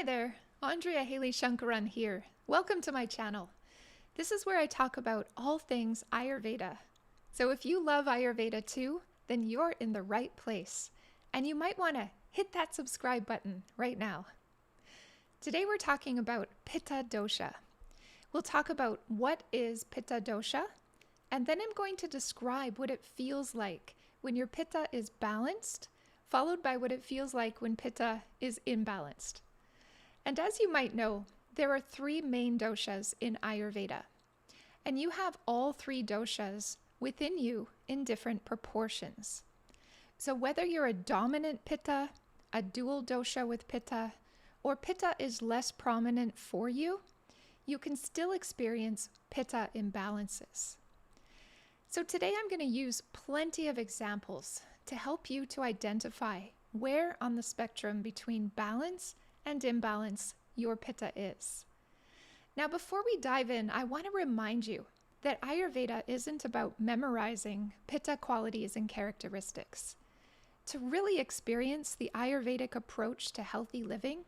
Hi there, Andrea Hayley-Sankaran here. Welcome to my channel. This is where I talk about all things Ayurveda. So if you love Ayurveda too, then you're in the right place. And you might want to hit that subscribe button right now. Today we're talking about Pitta Dosha. We'll talk about what is Pitta Dosha, and then I'm going to describe what it feels like when your Pitta is balanced, followed by what it feels like when Pitta is imbalanced. And as you might know, there are three main doshas in Ayurveda, and you have all three doshas within you in different proportions. So whether you're a dominant Pitta, a dual dosha with Pitta, or Pitta is less prominent for you, you can still experience Pitta imbalances. So today I'm going to use plenty of examples to help you to identify where on the spectrum between balance and imbalance your Pitta is. Now, before we dive in, I want to remind you that Ayurveda isn't about memorizing Pitta qualities and characteristics. To really experience the Ayurvedic approach to healthy living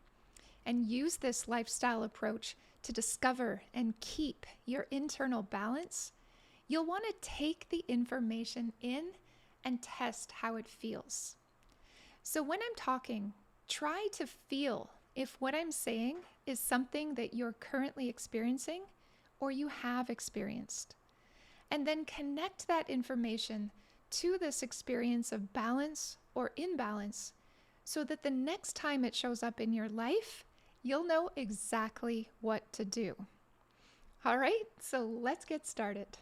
and use this lifestyle approach to discover and keep your internal balance, you'll want to take the information in and test how it feels. So when I'm talking, try to feel if what I'm saying is something that you're currently experiencing or you have experienced. And then connect that information to this experience of balance or imbalance so that the next time it shows up in your life, you'll know exactly what to do. All right, so let's get started.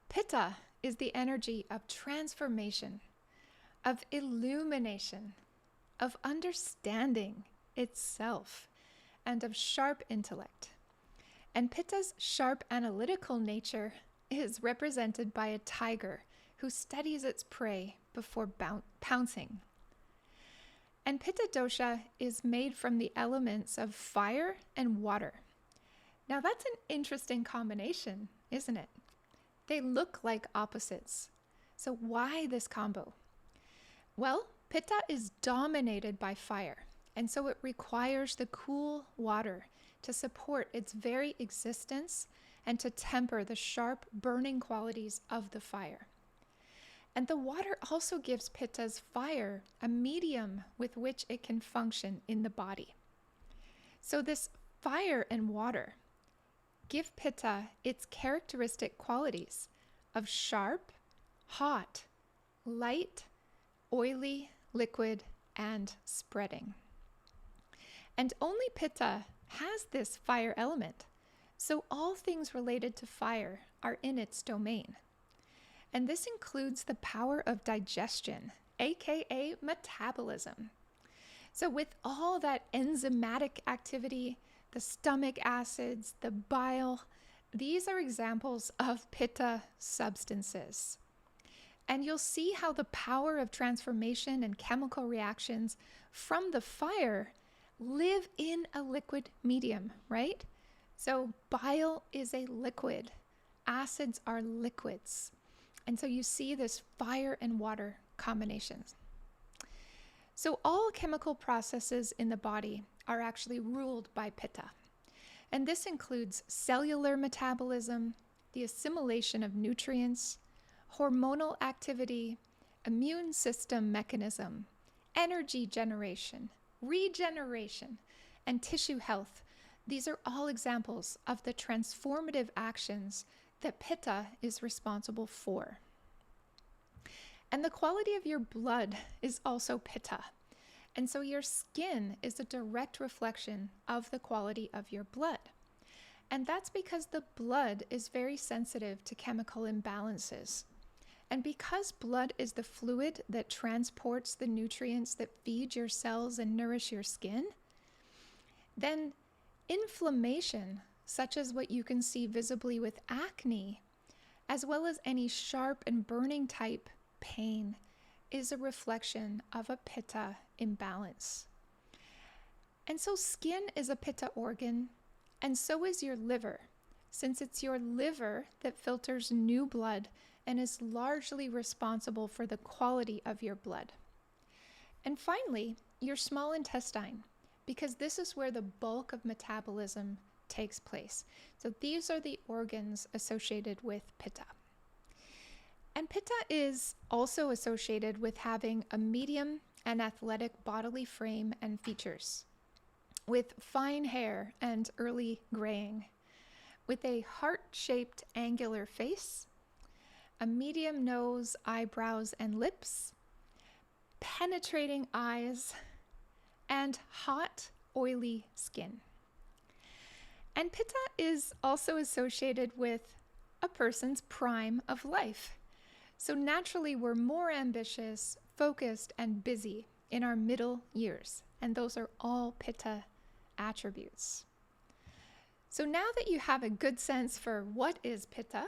Pitta is the energy of transformation, of illumination, of understanding itself, and of sharp intellect. And Pitta's sharp analytical nature is represented by a tiger who studies its prey before pouncing. And Pitta Dosha is made from the elements of fire and water. Now that's an interesting combination, isn't it? They look like opposites. So why this combo? Well, Pitta is dominated by fire, and so it requires the cool water to support its very existence and to temper the sharp burning qualities of the fire. And the water also gives Pitta's fire a medium with which it can function in the body. So this fire and water give Pitta its characteristic qualities of sharp, hot, light, oily, liquid, and spreading. And only Pitta has this fire element, so all things related to fire are in its domain. And this includes the power of digestion, aka metabolism. So with all that enzymatic activity, the stomach acids, the bile, these are examples of Pitta substances. And you'll see how the power of transformation and chemical reactions from the fire live in a liquid medium, right? So bile is a liquid. Acids are liquids. And so you see this fire and water combinations. So all chemical processes in the body are actually ruled by Pitta. And this includes cellular metabolism, the assimilation of nutrients, hormonal activity, immune system mechanism, energy generation, regeneration, and tissue health. These are all examples of the transformative actions that Pitta is responsible for. And the quality of your blood is also Pitta. And so your skin is a direct reflection of the quality of your blood. And that's because the blood is very sensitive to chemical imbalances. And because blood is the fluid that transports the nutrients that feed your cells and nourish your skin, then inflammation, such as what you can see visibly with acne, as well as any sharp and burning type pain, is a reflection of a Pitta imbalance. And so skin is a Pitta organ, and so is your liver, since it's your liver that filters new blood and is largely responsible for the quality of your blood. And finally, your small intestine, because this is where the bulk of metabolism takes place. So these are the organs associated with Pitta. And Pitta is also associated with having a medium and athletic bodily frame and features, with fine hair and early graying, with a heart-shaped angular face, a medium nose, eyebrows, and lips, penetrating eyes, and hot, oily skin. And Pitta is also associated with a person's prime of life. So naturally, we're more ambitious, focused, and busy in our middle years. And those are all Pitta attributes. So now that you have a good sense for what is Pitta,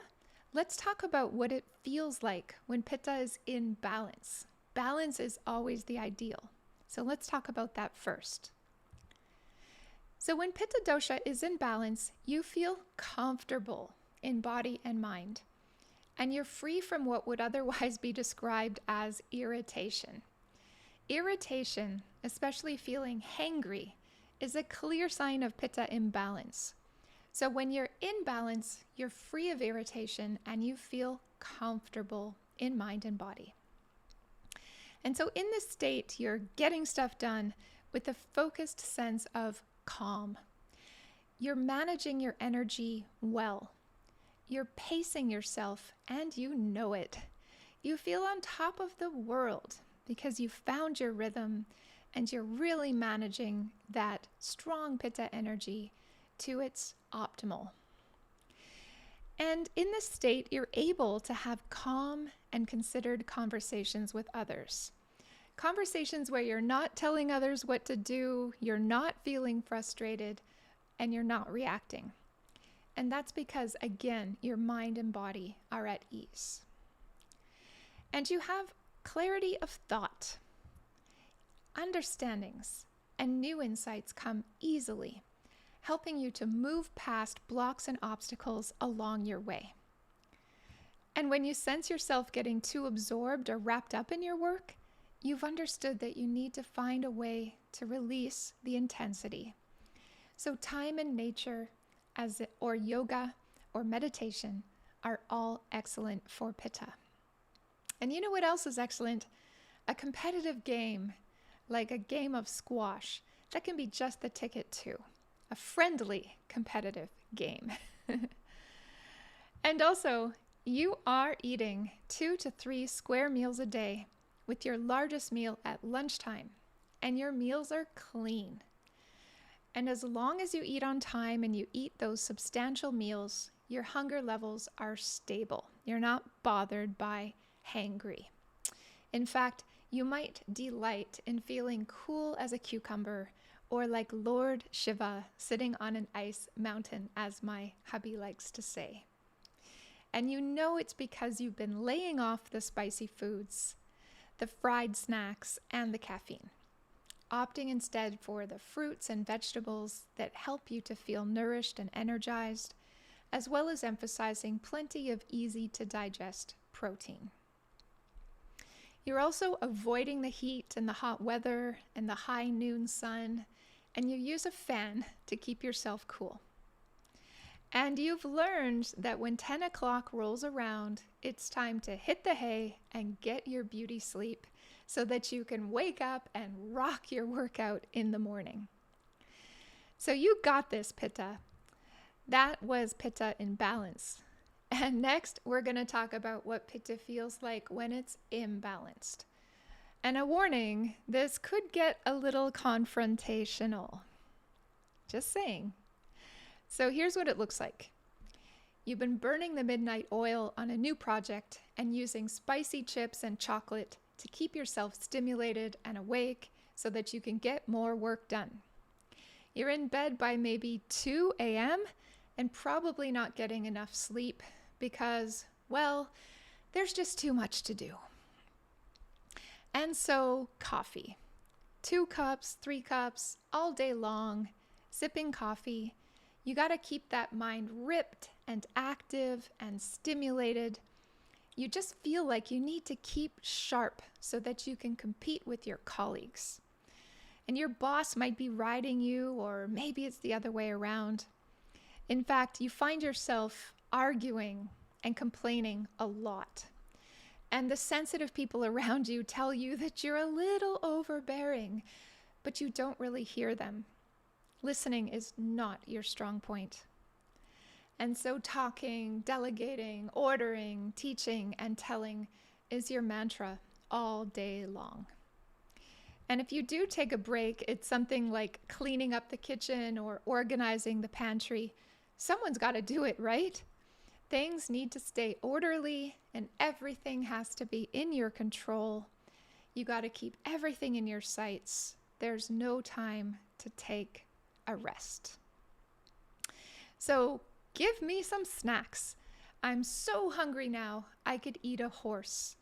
let's talk about what it feels like when Pitta is in balance. Balance is always the ideal. So let's talk about that first. So when Pitta Dosha is in balance, you feel comfortable in body and mind, and you're free from what would otherwise be described as irritation. Irritation, especially feeling hangry, is a clear sign of Pitta imbalance. So when you're in balance, you're free of irritation and you feel comfortable in mind and body. And so in this state, you're getting stuff done with a focused sense of calm. You're managing your energy well. You're pacing yourself, and you know it. You feel on top of the world because you found your rhythm and you're really managing that strong Pitta energy to its optimal. And in this state, you're able to have calm and considered conversations with others. Conversations where you're not telling others what to do, you're not feeling frustrated, and you're not reacting. And that's because, again, your mind and body are at ease. And you have clarity of thought. Understandings and new insights come easily, helping you to move past blocks and obstacles along your way. And when you sense yourself getting too absorbed or wrapped up in your work, you've understood that you need to find a way to release the intensity. So time in nature, or yoga or meditation are all excellent for Pitta. And you know what else is excellent? A competitive game, like a game of squash, that can be just the ticket too. A friendly, competitive game. And also, you are eating 2 to 3 square meals a day, with your largest meal at lunchtime, and your meals are clean. And as long as you eat on time and you eat those substantial meals, your hunger levels are stable. You're not bothered by hangry. In fact, you might delight in feeling cool as a cucumber, or like Lord Shiva sitting on an ice mountain, as my hubby likes to say. And you know it's because you've been laying off the spicy foods, the fried snacks, and the caffeine, opting instead for the fruits and vegetables that help you to feel nourished and energized, as well as emphasizing plenty of easy to digest protein. You're also avoiding the heat and the hot weather and the high noon sun, and you use a fan to keep yourself cool. And you've learned that when 10 o'clock rolls around, it's time to hit the hay and get your beauty sleep so that you can wake up and rock your workout in the morning. So you got this, Pitta. That was Pitta Imbalance. And next, we're going to talk about what Pitta feels like when it's imbalanced. And a warning, this could get a little confrontational. Just saying. So here's what it looks like. You've been burning the midnight oil on a new project and using spicy chips and chocolate to keep yourself stimulated and awake so that you can get more work done. You're in bed by maybe 2 a.m. and probably not getting enough sleep because, well, there's just too much to do. And so coffee. 2 cups, 3 cups, all day long, sipping coffee. You got to keep that mind ripped and active and stimulated. You just feel like you need to keep sharp so that you can compete with your colleagues. and your boss might be riding you, or maybe it's the other way around. In fact, you find yourself arguing and complaining a lot. And the sensitive people around you tell you that you're a little overbearing, but you don't really hear them. Listening is not your strong point. And so talking, delegating, ordering, teaching, and telling is your mantra all day long. And if you do take a break, it's something like cleaning up the kitchen or organizing the pantry. Someone's got to do it, right? Things need to stay orderly and everything has to be in your control. You got to keep everything in your sights. There's no time to take a rest. So give me some snacks. I'm so hungry now, I could eat a horse.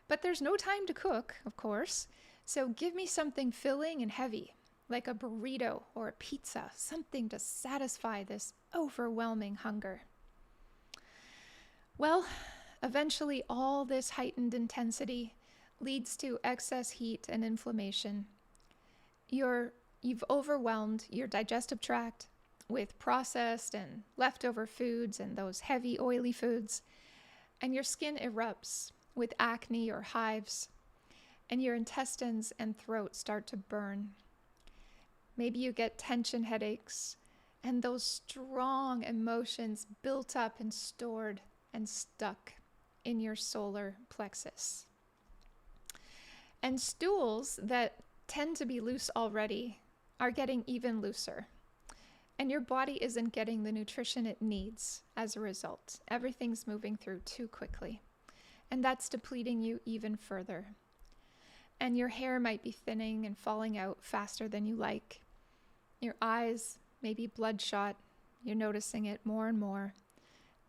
But there's no time to cook, of course. So give me something filling and heavy, like a burrito or a pizza, something to satisfy this overwhelming hunger. Well, eventually all this heightened intensity leads to excess heat and inflammation. You've overwhelmed your digestive tract with processed and leftover foods and those heavy oily foods, and your skin erupts with acne or hives, and your intestines and throat start to burn. Maybe you get tension headaches, and those strong emotions built up and stored and stuck in your solar plexus. And stools that tend to be loose already are getting even looser. And your body isn't getting the nutrition it needs as a result. Everything's moving through too quickly. And that's depleting you even further. And your hair might be thinning and falling out faster than you like. Your eyes may be bloodshot. You're noticing it more and more.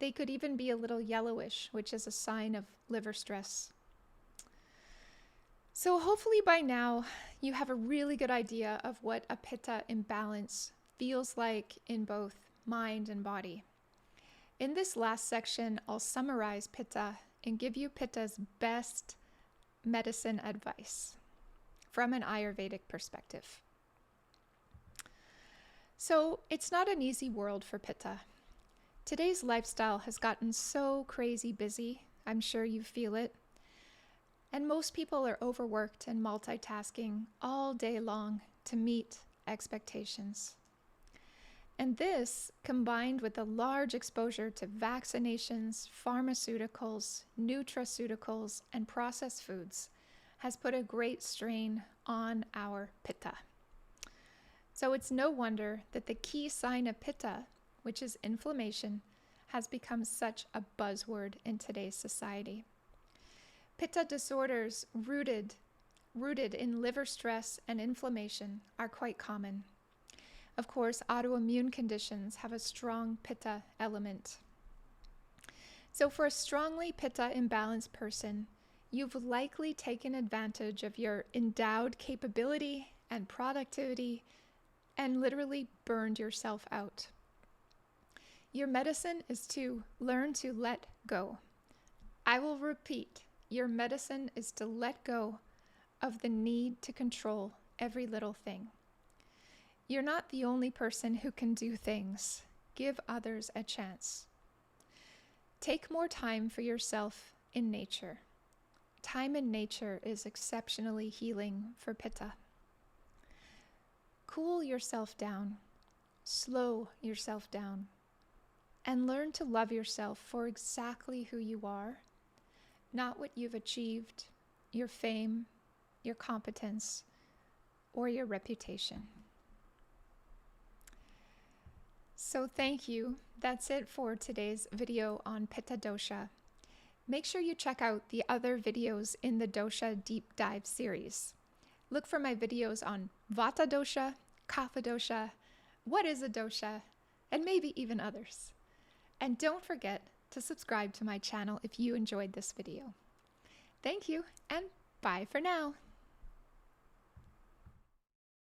They could even be a little yellowish, which is a sign of liver stress. So hopefully by now you have a really good idea of what a Pitta imbalance feels like in both mind and body. In this last section, I'll summarize Pitta and give you Pitta's best medicine advice from an Ayurvedic perspective. So it's not an easy world for Pitta. Today's lifestyle has gotten so crazy busy, I'm sure you feel it. And most people are overworked and multitasking all day long to meet expectations. And this, combined with a large exposure to vaccinations, pharmaceuticals, nutraceuticals, and processed foods, has put a great strain on our Pitta. So it's no wonder that the key sign of Pitta, which is inflammation, has become such a buzzword in today's society. Pitta disorders rooted in liver stress and inflammation are quite common. Of course, autoimmune conditions have a strong Pitta element. So for a strongly Pitta imbalanced person, you've likely taken advantage of your endowed capability and productivity and literally burned yourself out. Your medicine is to learn to let go. I will repeat, your medicine is to let go of the need to control every little thing. You're not the only person who can do things. Give others a chance. Take more time for yourself in nature. Time in nature is exceptionally healing for Pitta. Cool yourself down. Slow yourself down. And learn to love yourself for exactly who you are, not what you've achieved, your fame, your competence, or your reputation. So thank you. That's it for today's video on Pitta Dosha. Make sure you check out the other videos in the Dosha Deep Dive series. Look for my videos on Vata Dosha, Kapha Dosha, what is a dosha, and maybe even others. And don't forget to subscribe to my channel if you enjoyed this video. Thank you, and bye for now.